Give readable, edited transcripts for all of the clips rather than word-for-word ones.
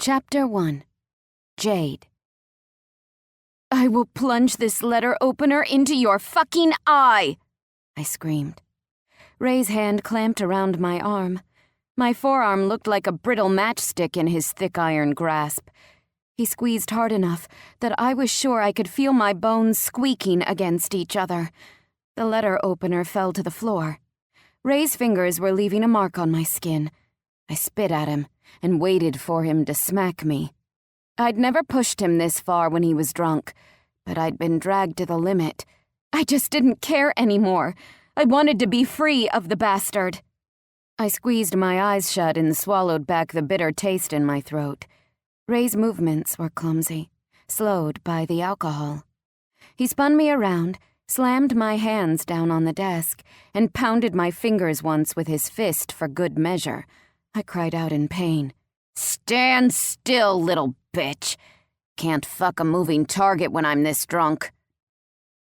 Chapter 1. Jade. "I will plunge this letter opener into your fucking eye!" I screamed. Ray's hand clamped around my arm. My forearm looked like a brittle matchstick in his thick iron grasp. He squeezed hard enough that I was sure I could feel my bones squeaking against each other. The letter opener fell to the floor. Ray's fingers were leaving a mark on my skin. I spit at him and waited for him to smack me. I'd never pushed him this far when he was drunk, but I'd been dragged to the limit. I just didn't care anymore. I wanted to be free of the bastard. I squeezed my eyes shut and swallowed back the bitter taste in my throat. Ray's movements were clumsy, slowed by the alcohol. He spun me around, slammed my hands down on the desk, and pounded my fingers once with his fist for good measure. I cried out in pain. "Stand still, little bitch. Can't fuck a moving target when I'm this drunk."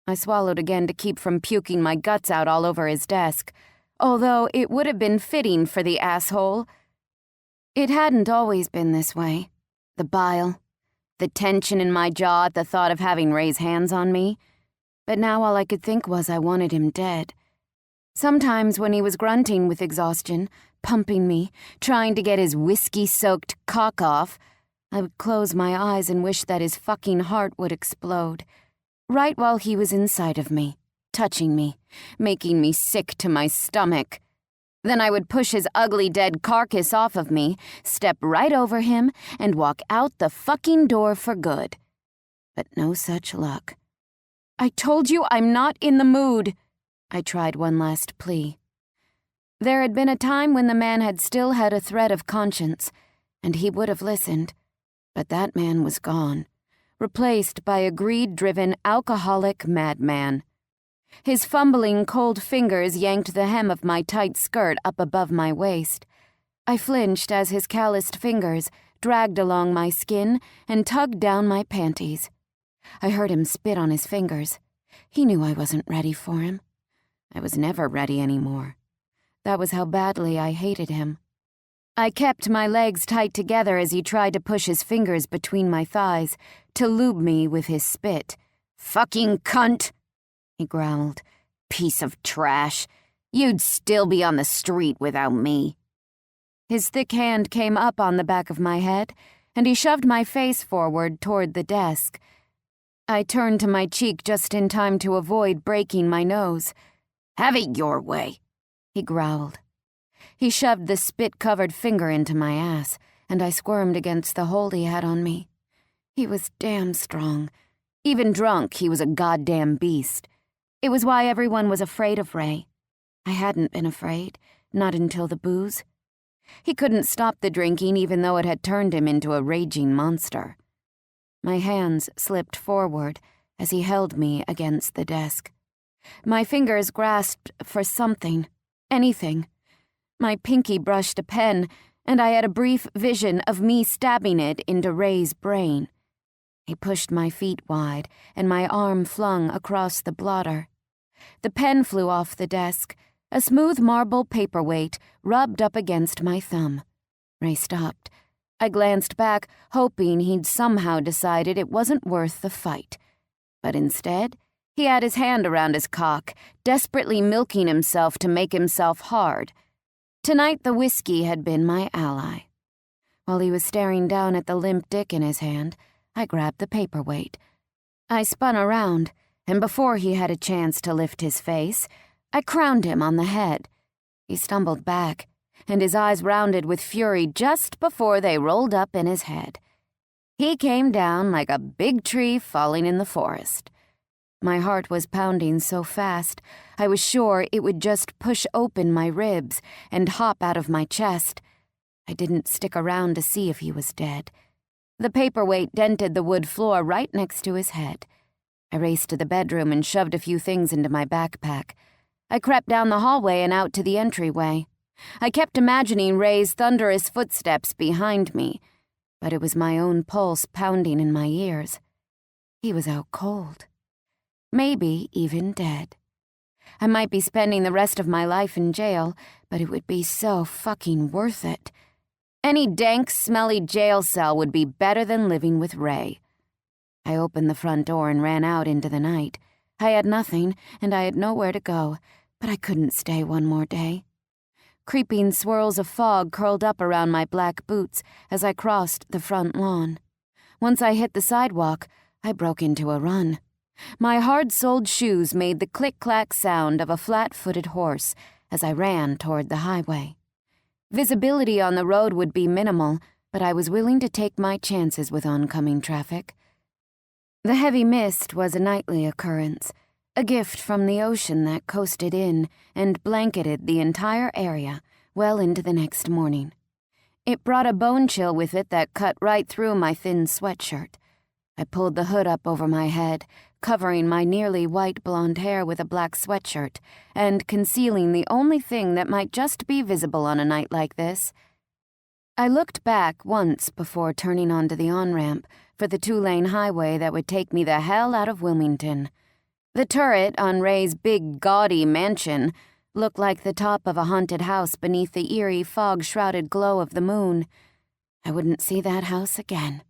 I swallowed again to keep from puking my guts out all over his desk, although it would have been fitting for the asshole. It hadn't always been this way. The bile, the tension in my jaw at the thought of having Ray's hands on me. But now all I could think was I wanted him dead. Sometimes when he was grunting with exhaustion, pumping me, trying to get his whiskey-soaked cock off, I would close my eyes and wish that his fucking heart would explode. Right while he was inside of me, touching me, making me sick to my stomach. Then I would push his ugly dead carcass off of me, step right over him, and walk out the fucking door for good. But no such luck. "I told you I'm not in the mood," I tried one last plea. There had been a time when the man had still had a thread of conscience, and he would have listened. But that man was gone, replaced by a greed-driven, alcoholic madman. His fumbling, cold fingers yanked the hem of my tight skirt up above my waist. I flinched as his calloused fingers dragged along my skin and tugged down my panties. I heard him spit on his fingers. He knew I wasn't ready for him. I was never ready anymore. That was how badly I hated him. I kept my legs tight together as he tried to push his fingers between my thighs to lube me with his spit. "Fucking cunt," he growled. "Piece of trash. You'd still be on the street without me." His thick hand came up on the back of my head, and he shoved my face forward toward the desk. I turned to my cheek just in time to avoid breaking my nose. "Have it your way," he growled. He shoved the spit-covered finger into my ass, and I squirmed against the hold he had on me. He was damn strong. Even drunk, he was a goddamn beast. It was why everyone was afraid of Ray. I hadn't been afraid, not until the booze. He couldn't stop the drinking even though it had turned him into a raging monster. My hands slipped forward as he held me against the desk. My fingers grasped for something, anything. My pinky brushed a pen, and I had a brief vision of me stabbing it into Ray's brain. He pushed my feet wide, and my arm flung across the blotter. The pen flew off the desk, a smooth marble paperweight rubbed up against my thumb. Ray stopped. I glanced back, hoping he'd somehow decided it wasn't worth the fight. But instead, he had his hand around his cock, desperately milking himself to make himself hard. Tonight the whiskey had been my ally. While he was staring down at the limp dick in his hand, I grabbed the paperweight. I spun around, and before he had a chance to lift his face, I crowned him on the head. He stumbled back, and his eyes rounded with fury just before they rolled up in his head. He came down like a big tree falling in the forest. My heart was pounding so fast, I was sure it would just push open my ribs and hop out of my chest. I didn't stick around to see if he was dead. The paperweight dented the wood floor right next to his head. I raced to the bedroom and shoved a few things into my backpack. I crept down the hallway and out to the entryway. I kept imagining Ray's thunderous footsteps behind me, but it was my own pulse pounding in my ears. He was out cold. Maybe even dead. I might be spending the rest of my life in jail, but it would be so fucking worth it. Any dank, smelly jail cell would be better than living with Ray. I opened the front door and ran out into the night. I had nothing, and I had nowhere to go, but I couldn't stay one more day. Creeping swirls of fog curled up around my black boots as I crossed the front lawn. Once I hit the sidewalk, I broke into a run. My hard-soled shoes made the click-clack sound of a flat-footed horse as I ran toward the highway. Visibility on the road would be minimal, but I was willing to take my chances with oncoming traffic. The heavy mist was a nightly occurrence, a gift from the ocean that coasted in and blanketed the entire area well into the next morning. It brought a bone chill with it that cut right through my thin sweatshirt. I pulled the hood up over my head, covering my nearly white blonde hair with a black sweatshirt and concealing the only thing that might just be visible on a night like this. I looked back once before turning onto the on-ramp for the 2-lane highway that would take me the hell out of Wilmington. The turret on Ray's big, gaudy mansion looked like the top of a haunted house beneath the eerie, fog-shrouded glow of the moon. I wouldn't see that house again.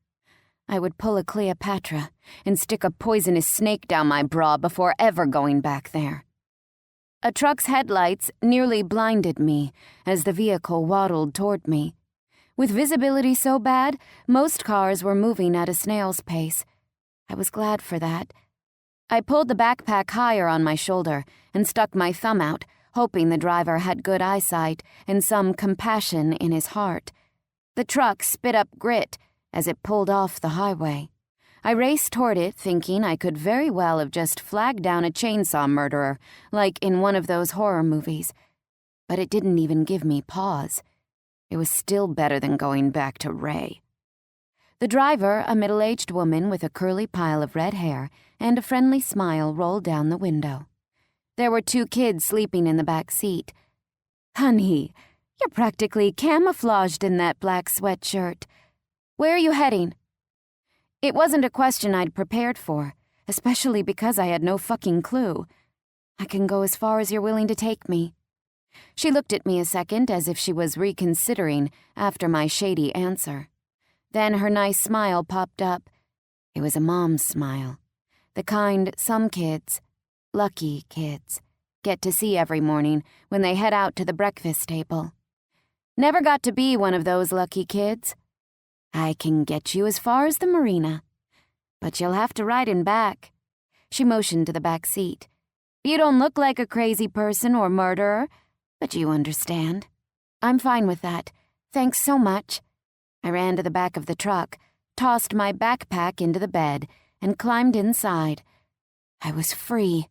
I would pull a Cleopatra and stick a poisonous snake down my bra before ever going back there. A truck's headlights nearly blinded me as the vehicle waddled toward me. With visibility so bad, most cars were moving at a snail's pace. I was glad for that. I pulled the backpack higher on my shoulder and stuck my thumb out, hoping the driver had good eyesight and some compassion in his heart. The truck spit up grit as it pulled off the highway. I raced toward it, thinking I could very well have just flagged down a chainsaw murderer, like in one of those horror movies. But it didn't even give me pause. It was still better than going back to Ray. The driver, a middle-aged woman with a curly pile of red hair and a friendly smile, rolled down the window. There were 2 kids sleeping in the back seat. "Honey, you're practically camouflaged in that black sweatshirt. Where are you heading?" It wasn't a question I'd prepared for, especially because I had no fucking clue. "I can go as far as you're willing to take me." She looked at me a second as if she was reconsidering after my shady answer. Then her nice smile popped up. It was a mom's smile, the kind some kids, lucky kids, get to see every morning when they head out to the breakfast table. Never got to be one of those lucky kids. "I can get you as far as the marina, but you'll have to ride in back." She motioned to the back seat. "You don't look like a crazy person or murderer, but you understand." "I'm fine with that. Thanks so much." I ran to the back of the truck, tossed my backpack into the bed, and climbed inside. I was free.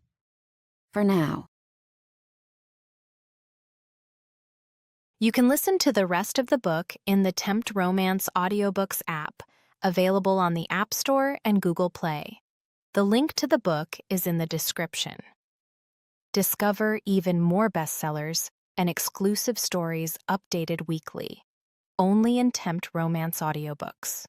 For now. You can listen to the rest of the book in the Tempt Romance audiobooks app, available on the App Store and Google Play. The link to the book is in the description. Discover even more bestsellers and exclusive stories updated weekly, only in Tempt Romance audiobooks.